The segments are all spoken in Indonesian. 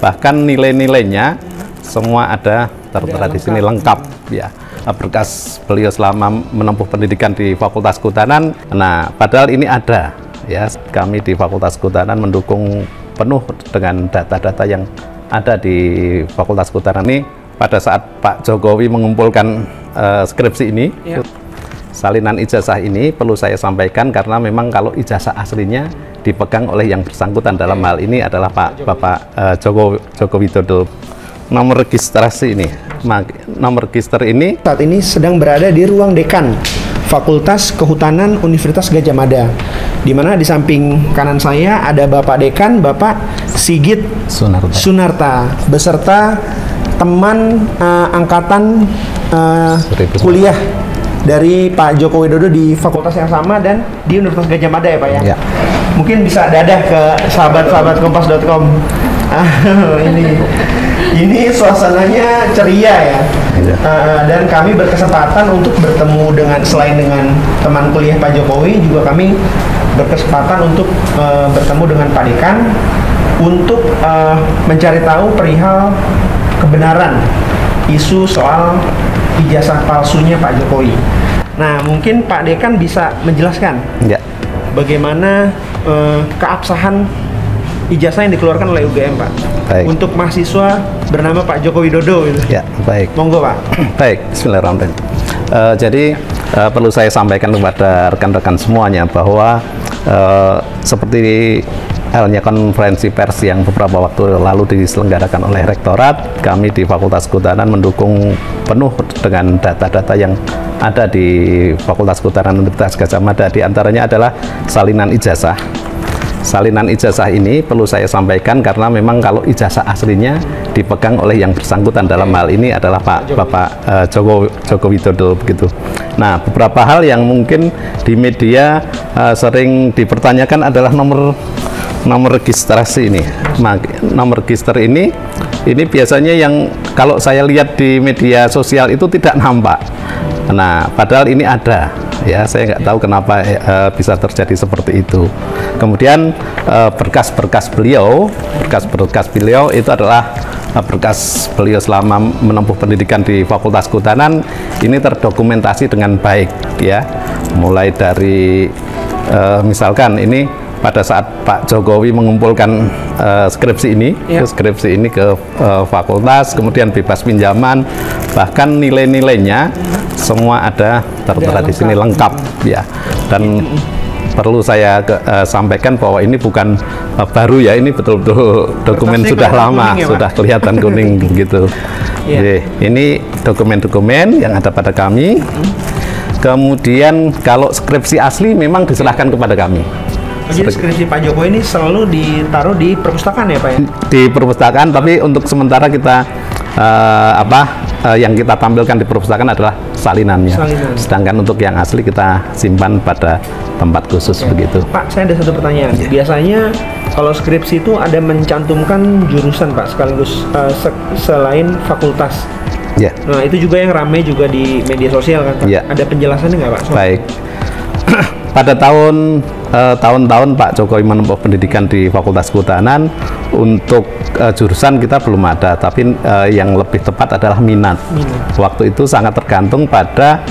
bahkan nilai-nilainya semua ada tertera di sini lengkap ya, berkas beliau selama menempuh pendidikan di Fakultas Kehutanan. Nah, padahal ini ada ya, kami di Fakultas Kehutanan mendukung penuh dengan data-data yang ada di Fakultas Kehutanan ini. Pada saat Pak Jokowi mengumpulkan skripsi ini, salinan ijazah ini perlu saya sampaikan karena memang kalau ijazah aslinya dipegang oleh yang bersangkutan dalam hal ini adalah Bapak Joko Widodo. Nomor registrasi ini, nomor register ini saat ini sedang berada di ruang dekan Fakultas Kehutanan Universitas Gadjah Mada, di mana di samping kanan saya ada Bapak Dekan, Bapak Sigit Sunarta beserta teman angkatan kuliah dari Pak Joko Widodo di fakultas yang sama dan di Universitas Gadjah Mada ya Pak ya? Ya. Mungkin bisa dadah ke sahabat-sahabat kompas.com. Ini suasananya ceria ya. Dan kami berkesempatan untuk bertemu selain dengan teman kuliah Pak Jokowi, juga kami berkesempatan untuk bertemu dengan Pak Dekan untuk mencari tahu perihal kebenaran isu soal ijazah palsunya Pak Jokowi. Nah, mungkin Pak Dekan bisa menjelaskan bagaimana keabsahan ijazah yang dikeluarkan oleh UGM, Pak. Baik. Untuk mahasiswa bernama Pak Joko Widodo gitu. Ya, baik. Monggo, Pak. Baik, bismillahirrahmanirrahim. Jadi perlu saya sampaikan kepada rekan-rekan semuanya bahwa seperti halnya konferensi pers yang beberapa waktu lalu diselenggarakan oleh Rektorat, kami di Fakultas Kehutanan mendukung penuh dengan data-data yang ada di Fakultas Kehutanan Universitas Gadjah Mada. Di antaranya adalah salinan ijazah. Salinan ijazah ini perlu saya sampaikan karena memang kalau ijazah aslinya dipegang oleh yang bersangkutan dalam hal ini adalah Bapak Joko Widodo begitu. Nah, beberapa hal yang mungkin di media sering dipertanyakan adalah nomor registrasi ini. Nomor register ini biasanya yang kalau saya lihat di media sosial itu tidak nampak. Nah, padahal ini ada ya, saya nggak tahu kenapa bisa terjadi seperti itu. Kemudian berkas-berkas beliau itu adalah berkas beliau selama menempuh pendidikan di Fakultas Kehutanan, ini terdokumentasi dengan baik ya. Mulai dari misalkan ini pada saat Pak Jokowi mengumpulkan skripsi ini ke fakultas, kemudian bebas pinjaman, bahkan nilai-nilainya semua ada tertera di sini lengkap ya. Dan perlu saya sampaikan bahwa ini bukan baru ya, ini betul-betul dokumen sudah lama, sudah kelihatan kuning begitu. Jadi, ini dokumen-dokumen yang ada pada kami. Kemudian kalau skripsi asli memang diserahkan kepada kami. Jadi skripsi Pak Jokowi ini selalu ditaruh di perpustakaan ya Pak ya? Di perpustakaan, tapi untuk sementara kita yang kita tampilkan di perpustakaan adalah salinannya. Sedangkan untuk yang asli kita simpan pada tempat khusus begitu. Pak, saya ada satu pertanyaan. Biasanya kalau skripsi itu ada mencantumkan jurusan Pak sekaligus selain fakultas. Nah, itu juga yang ramai juga di media sosial kan Pak? Ada penjelasannya nggak Pak? Baik. Pada tahun-tahun Pak Jokowi menempuh pendidikan di Fakultas Kehutanan, untuk jurusan kita belum ada, tapi yang lebih tepat adalah minat. Waktu itu sangat tergantung pada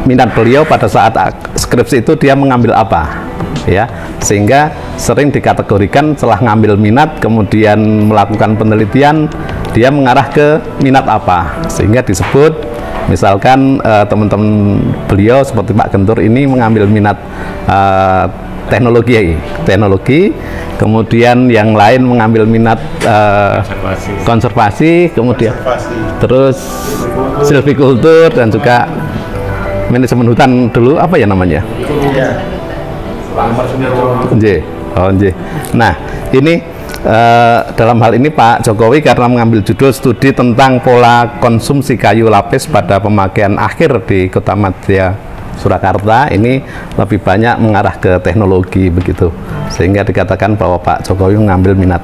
minat beliau pada saat skripsi itu dia mengambil apa ya, sehingga sering dikategorikan setelah ngambil minat kemudian melakukan penelitian, dia mengarah ke minat apa, sehingga disebut misalkan teman-teman beliau seperti Pak Gentur ini mengambil minat teknologi, kemudian yang lain mengambil minat konservasi, kemudian terus silvikultur dan juga manajemen hutan dulu apa ya namanya? Nah, ini dalam hal ini Pak Jokowi karena mengambil judul studi tentang pola konsumsi kayu lapis pada pemakaian akhir di Kota Madya Surakarta, ini lebih banyak mengarah ke teknologi begitu, sehingga dikatakan bahwa Pak Jokowi mengambil minat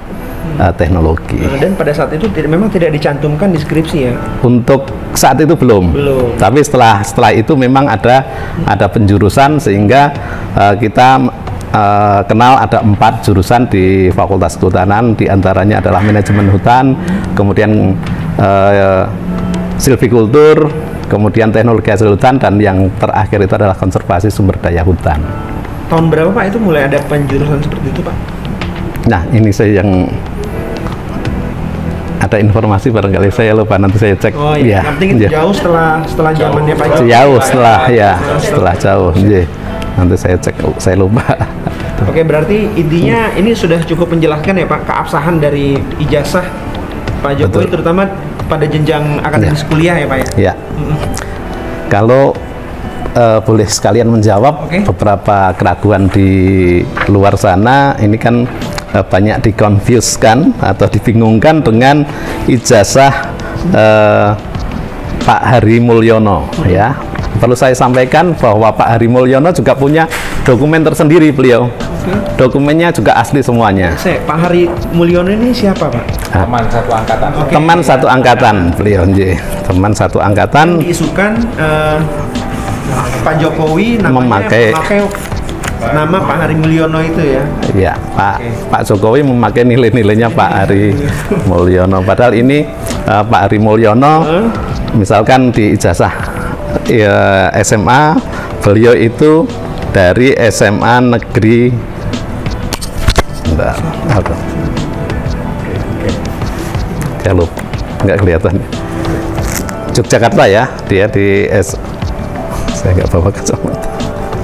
teknologi. Dan pada saat itu memang tidak dicantumkan di skripsi ya? Untuk saat itu belum. Tapi setelah itu memang ada penjurusan, sehingga kita kenal ada 4 jurusan di Fakultas Kehutanan, diantaranya adalah manajemen hutan, kemudian silvikultur, kemudian teknologi hasil hutan, dan yang terakhir itu adalah konservasi sumber daya hutan. Tahun berapa Pak itu mulai ada penjurusan seperti itu Pak? Nah, ini saya yang ada informasi barangkali saya lupa, nanti saya cek. Oh iya, yang penting itu jauh setelah zamannya Pak. Jauh setelah jauh. Nanti saya cek, saya lupa. Oke, berarti intinya ini sudah cukup menjelaskan ya Pak, keabsahan dari ijazah Pak Jokowi. Betul. Terutama pada jenjang akademis kuliah ya Pak ya? Ya. Kalau boleh sekalian menjawab beberapa keraguan di luar sana, ini kan banyak dikonfuskan atau dibingungkan dengan ijazah Pak Hari Mulyono ya. Perlu saya sampaikan bahwa Pak Hari Mulyono juga punya dokumen tersendiri beliau. Dokumennya juga asli semuanya. Pak Hari Mulyono ini siapa Pak? Teman satu angkatan. Teman satu angkatan beliau, teman satu angkatan. Diisukan Pak Jokowi memakai nama Pak Hari Mulyono itu ya? Iya, Pak Jokowi memakai nilai-nilainya Pak Hari Mulyono. Padahal ini Pak Hari Mulyono, misalkan di ijazah SMA, beliau itu dari SMA Negeri nggak kelihatan, Yogyakarta ya, dia di saya nggak bawa kacamata.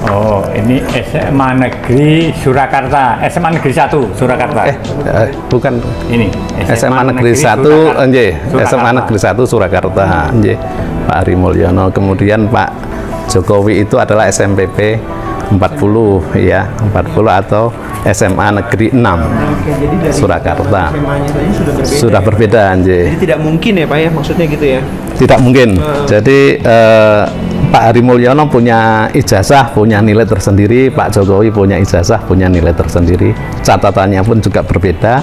Oh, ini SMA Negeri Surakarta, SMA Negeri 1 Surakarta. Bukan. Ini SMA Negeri 1, SMA Negeri 1 Surakarta, Pak Hari Mulyono. Kemudian Pak Jokowi itu adalah SMPP 40 ya, 40 atau SMA Negeri 6 jadi dari Surakarta. Sudah berbeda. Jadi tidak mungkin ya Pak ya, maksudnya gitu ya? Tidak mungkin. Jadi Pak Hari Mulyono punya ijazah, punya nilai tersendiri. Pak Jokowi punya ijazah, punya nilai tersendiri. Catatannya pun juga berbeda.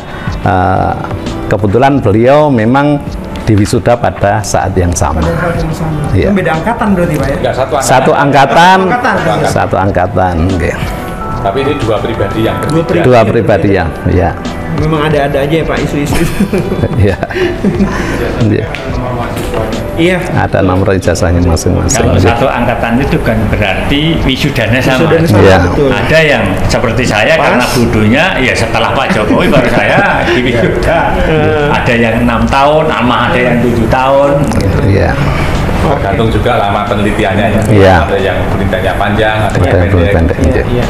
Kebetulan beliau memang diwisuda pada saat yang sama. Iya. Beda angkatan berarti Pak ya? Enggak, satu angkatan. Satu angkatan. Okay. Tapi ini dua pribadi yang berbeda. Dua pribadi yang, ya. Memang ada-ada aja ya Pak isu-isu. Iya. Iya. Ada nomor ijazahnya masing-masing. Kalau satu angkatan itu kan berarti wisudanya sama. Ya. Ada yang seperti saya karena budunya ya setelah Pak Jokowi baru saya di wisuda. Ada yang 6 tahun, sama ada yang 7 tahun. Iya. Tergantung juga lama penelitiannya ya. Iya. Ada yang penelitiannya panjang, ada yang pendek. Iya.